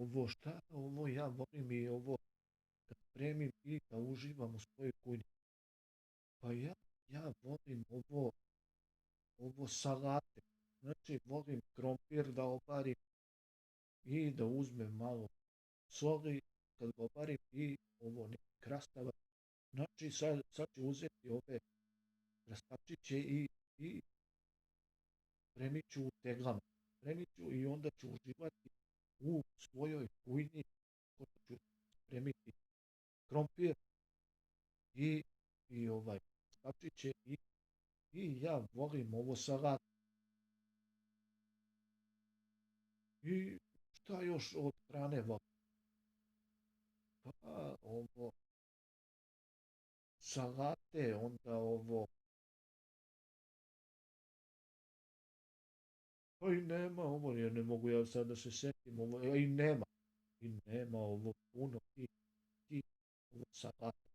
ovo šta, ovo ja volim i ovo kad spremim i da uživam u svojoj kuhinji. Pa ja volim ovo salate. Znači, volim krompir da oparim i da uzmem malo soli kad ga oparim i ovo neki krastavac. Znači, sad ću uzeti ove krastavčiće i spremit ću u teglama. Spremit ću i onda ću uživati u svojoj kuhinji. Potom ću spremiti krompir i, i ovaj krastavčiće i ja volim ovo salat. I šta još od hrane volim? Pa ovo salate, onda ovo, pa i nema ovo, jer ne mogu ja sad da se setim, ovo, i nema ovo puno i ovo salata.